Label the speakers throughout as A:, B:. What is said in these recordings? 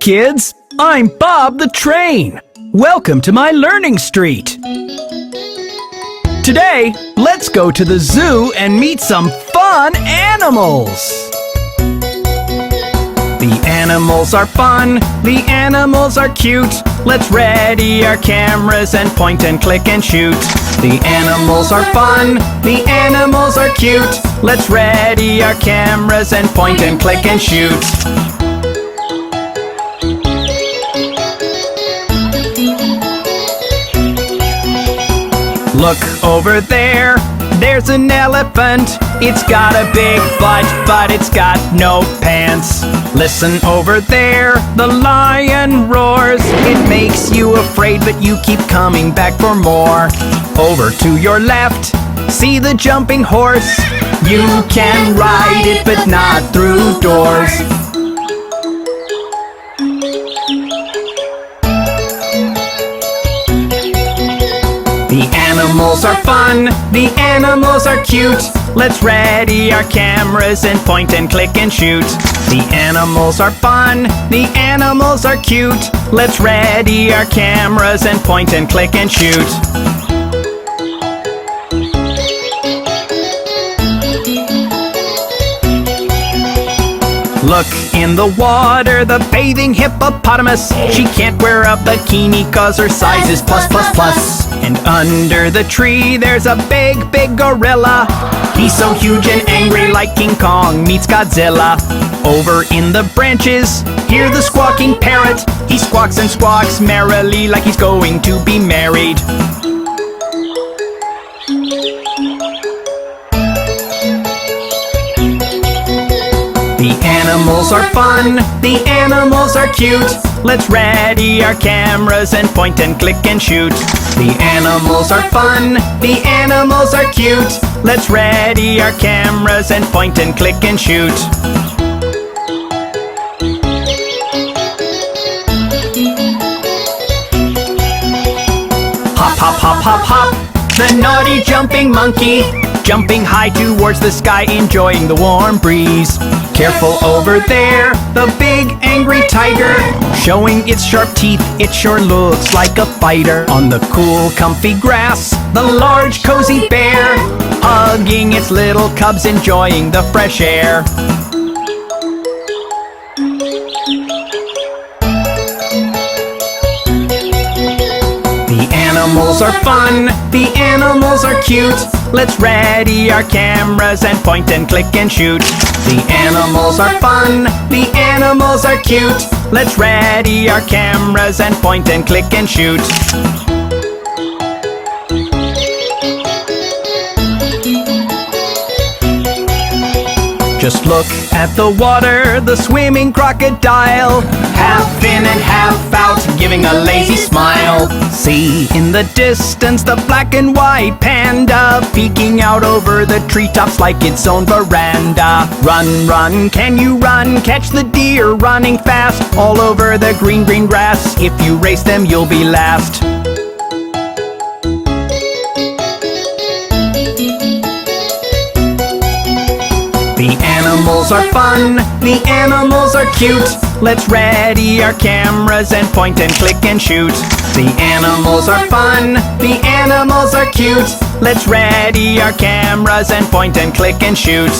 A: kids! I'm Bob the Train! Welcome to my learning street! Today, let's go to the zoo and meet some fun animals! The animals are fun, the animals are cute. Let's ready our cameras and point and click and shoot. The animals are fun, the animals are cute. Let's ready our cameras and point and click and shoot. Look over there, there's an elephant. It's got a big butt, but it's got no pants. Listen over there, the lion roars. It makes you afraid, but you keep coming back for more. Over to your left, see the jumping horse. You can ride it, but not through doors. The animals are fun, the animals are cute. Let's ready our cameras and point and click and shoot. The animals are fun, the animals are cute. Let's ready our cameras and point and click and shoot. Look in the water, the bathing hippopotamus. She can't wear a bikini cause her size is plus plus plus. And under the tree there's a big, big gorilla. He's so huge and angry like King Kong meets Godzilla. Over in the branches, hear the squawking parrot. He squawks and squawks merrily like he's going to be married. The animals are fun, the animals are cute. Let's ready our cameras and point and click and shoot. The animals are fun, the animals are cute. Let's ready our cameras and point and click and shoot. Hop, hop, hop, hop, hop, the naughty jumping monkey. Jumping high towards the sky, enjoying the warm breeze. Careful over there, the big angry tiger. Showing its sharp teeth, it sure looks like a fighter. On the cool comfy grass, the large cozy bear. Hugging its little cubs, enjoying the fresh air. The animals are fun, the animals are cute. Let's ready our cameras and point and click and shoot. The animals are fun, the animals are cute. Let's ready our cameras and point and click and shoot. Just look at the water, the swimming crocodile. Half in and half out, giving a lazy smile. See in the distance the black and white panda, peeking out over the treetops like its own veranda. Run, run, can you run? Catch the deer running fast all over the green, green grass. If you race them, you'll be last. The animals are fun, the animals are cute. Let's ready our cameras and point and click and shoot. The animals are fun, the animals are cute. Let's ready our cameras and point and click and shoot.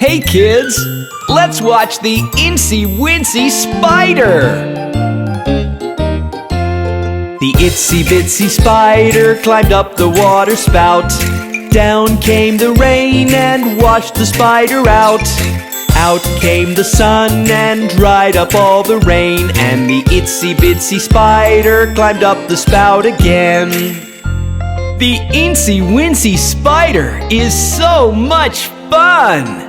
A: Hey kids, let's watch the Itsy spider. The itsy bitsy spider climbed up the water spout. Down came the rain and washed the spider out. Out came the sun and dried up all the rain. And the itsy bitsy spider climbed up the spout again. The Itsy spider is so much fun!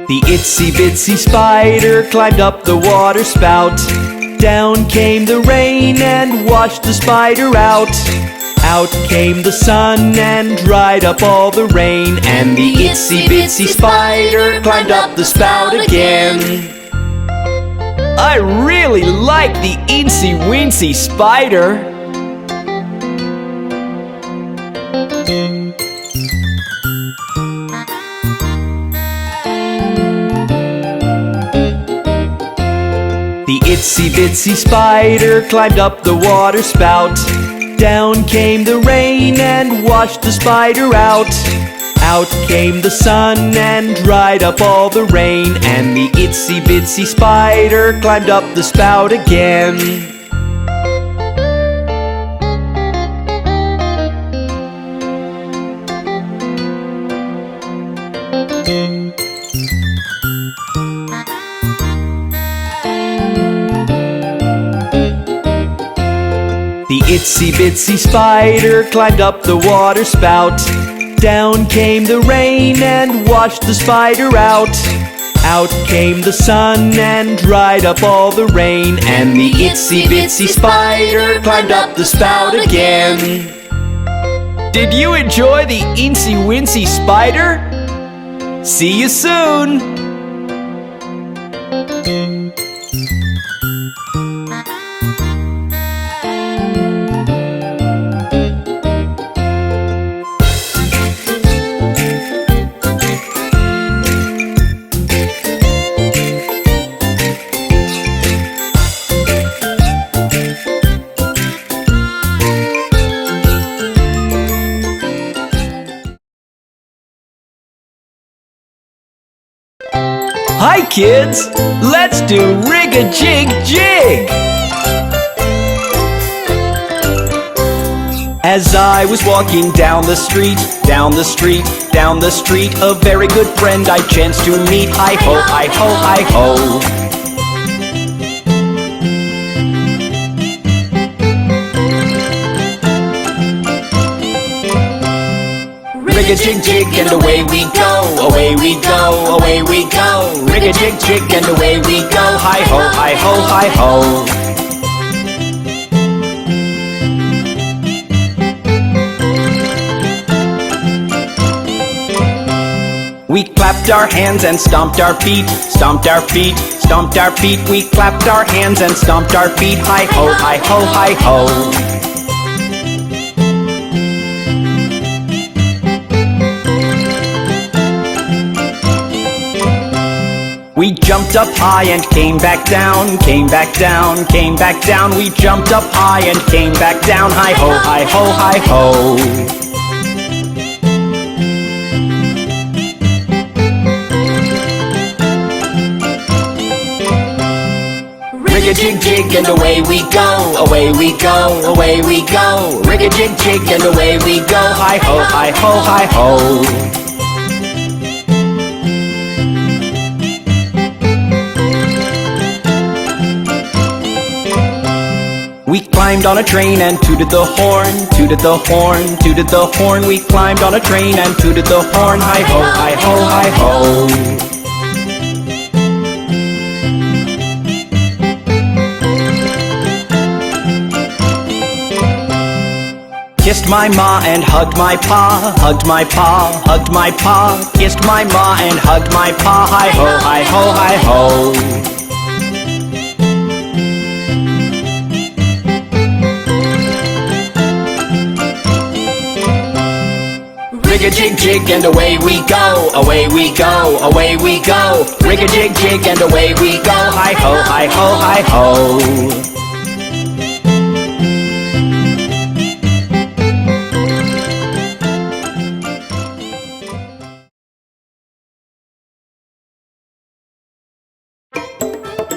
A: The itsy bitsy spider climbed up the water spout. Down came the rain and washed the spider out. Out came the sun and dried up all the rain, and the itsy bitsy spider climbed up the spout again. I really like the itsy wincy spider. The itsy bitsy spider climbed up the water spout. Down came the rain and washed the spider out. Out came the sun and dried up all the rain, and the itsy bitsy spider climbed up the spout again. The itsy bitsy spider climbed up the water spout. Down came the rain and washed the spider out. Out came the sun and dried up all the rain, and the itsy bitsy spider climbed up the spout again. Did you enjoy the itsy wincy spider? See you soon! Hi kids, let's do rig-a-jig jig! As I was walking down the street, down the street, down the street, a very good friend I chanced to meet. Hi-ho, hi-ho, hi-ho. Rig-a-jig jig and away we go, away we go, away we go. Rig-a-jig jig and away we go, hi-ho, hi-ho, hi-ho. We clapped our hands and stomped our feet, stomped our feet, stomped our feet. We clapped our hands and stomped our feet, hi-ho, hi-ho, hi-ho. We jumped up high and came back down, came back down, came back down. We jumped up high and came back down, hi-ho, hi-ho, hi-ho. Rig-a-jig jig and away we go, away we go, away we go. Rig-a-jig jig and away we go, hi-ho, hi-ho, hi-ho. We climbed on a train and tooted the horn, tooted the horn, tooted the horn. We climbed on a train and tooted the horn, hi-ho, hi-ho, hi-ho. Kissed my ma and hugged my pa, hugged my pa, hugged my pa. Kissed my ma and hugged my pa, hi-ho, hi-ho, hi-ho. Rig-a-jig jig and away we go, away we go, away we go. Rig-a-jig jig and away we go, hi-ho, hi-ho, hi-ho.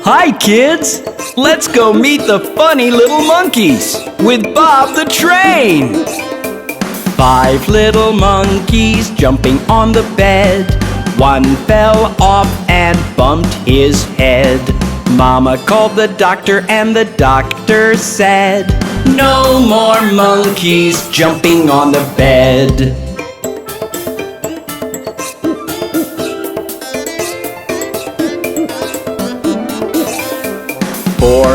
A: Hi kids! Let's go meet the funny little monkeys with Bob the Train! 5 little monkeys jumping on the bed. One fell off and bumped his head. Mama called the doctor and the doctor said, no more monkeys jumping on the bed.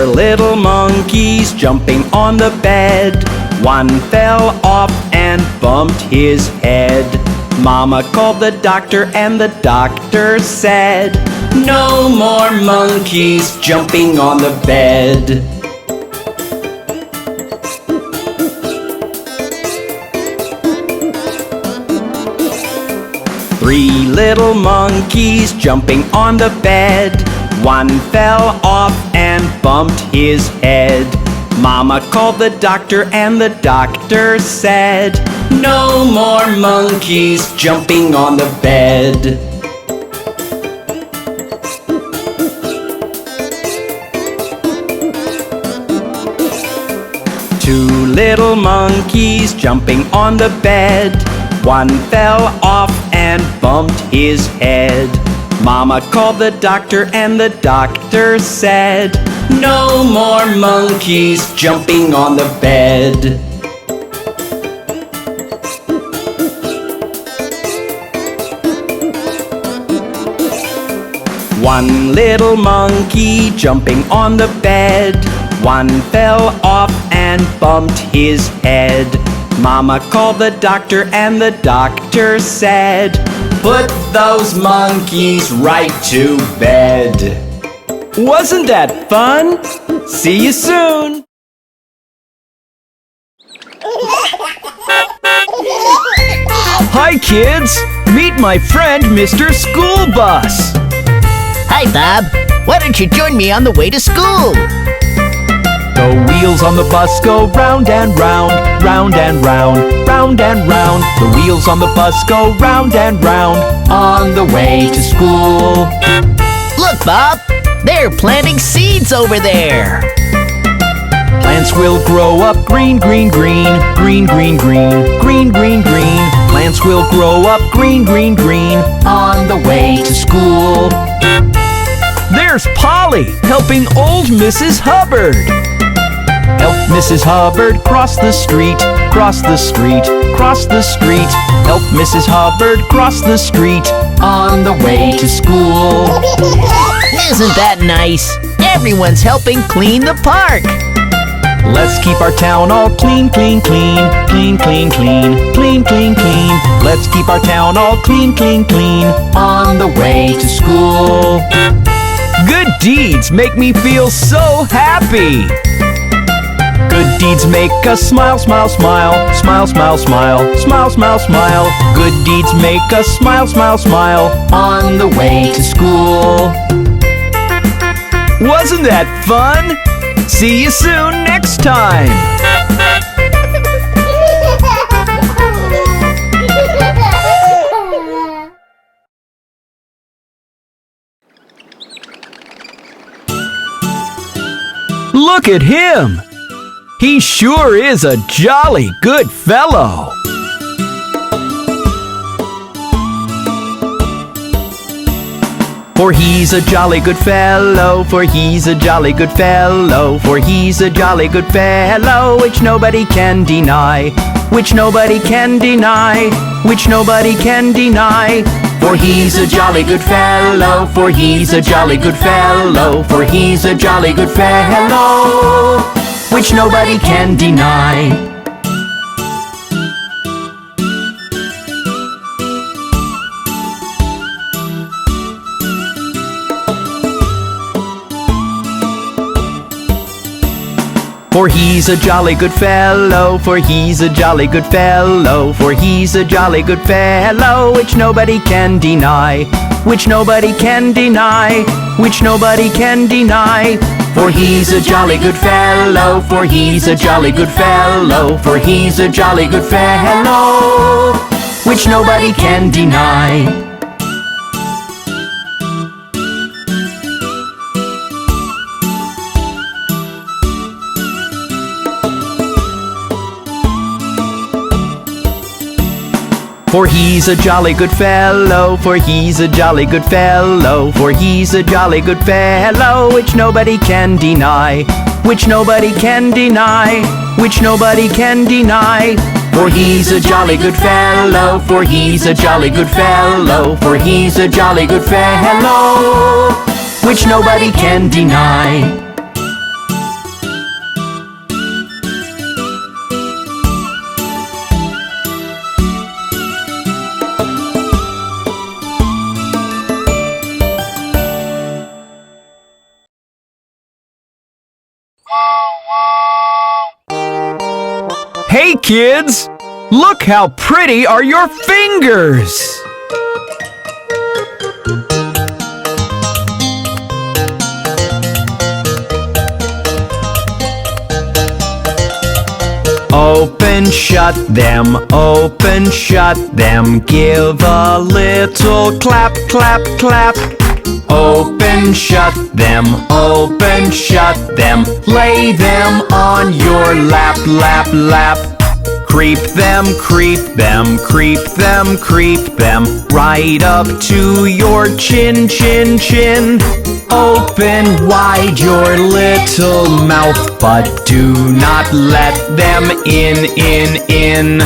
A: little monkeys jumping on the bed. One fell off and bumped his head. Mama called the doctor and the doctor said, "No more monkeys jumping on the bed." Three little monkeys jumping on the bed. One fell off and bumped his head. Mama called the doctor and the doctor said, "No more monkeys jumping on the bed." Two little monkeys jumping on the bed. One fell off and bumped his head. Mama called the doctor and the doctor said, "No more monkeys jumping on the bed." One little monkey jumping on the bed. One fell off and bumped his head. Mama called the doctor and the doctor said, "Put those monkeys right to bed." Wasn't that fun? See you soon! Hi kids! Meet my friend Mr. School Bus!
B: Hi, Bob. Why don't you join me on the way to school?
A: The wheels on the bus go round and round, round and round, round and round. The wheels on the bus go round and round on the way to school.
B: Look, Bob. They're planting seeds over there.
A: Plants will grow up green, green, green, green, green, green, green, green, green. Plants will grow up green, green, green on the way to school. There's Polly helping old Mrs. Hubbard. Help Mrs. Hubbard cross the street, cross the street, cross the street. Help Mrs. Hubbard cross the street on the way to school.
B: Isn't that nice? Everyone's helping clean the park.
A: Let's keep our town all clean, clean, clean, clean, clean, clean, clean, clean, clean. Let's keep our town all clean, clean, clean on the way to school. Good deeds make me feel so happy. Good deeds make us smile, smile, smile, smile, smile, smile, smile, smile, smile. Good deeds make us smile, smile, smile on the way to school. Wasn't that fun? See you soon next time! Look at him! He sure is a jolly good fellow! For he's a jolly good fellow, for he's a jolly good fellow, for he's a jolly good fellow, which nobody can deny, which nobody can deny, which nobody can deny. For he's a jolly good fellow, for he's a jolly good fellow, for he's a jolly good fellow, which nobody can deny. For he's a jolly good fellow, for he's a jolly good fellow, for he's a jolly good fellow, which nobody can deny, which nobody can deny, which nobody can deny. For he's a jolly good fellow, for he's a jolly good fellow, for he's a jolly good fellow, which nobody can deny. For he's a jolly good fellow, for he's a jolly good fellow, for he's a jolly good fellow, which nobody can deny, which nobody can deny, which nobody can deny. For he's a jolly good fellow, for he's a jolly good fellow, for he's a jolly good fellow, which nobody can deny. kids! Look how pretty are your fingers! Open, shut them, open, shut them. Give a little clap, clap, clap. Open, shut them, open, shut them. Lay them on your lap, lap, lap. Creep them, creep them, creep them, creep them. Right up to your chin, chin, chin. Open wide your little mouth, but do not let them in.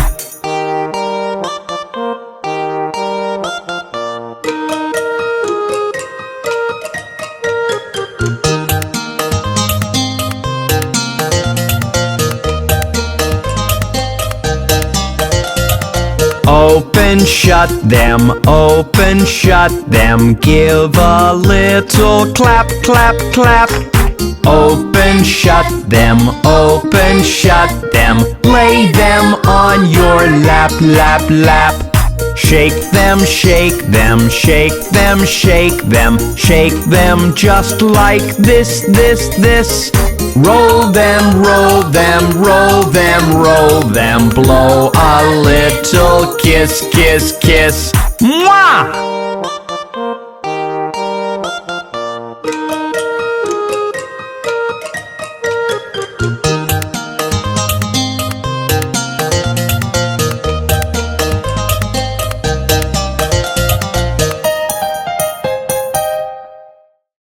A: Open, shut them, open, shut them. Give a little clap, clap, clap. Open, shut them, open, shut them. Lay them on your lap, lap, lap. Shake them, shake them, shake them, shake them. Shake them just like this, this, this. Roll them, roll them, roll them, roll them. Blow a little kiss, kiss, kiss. Mwah!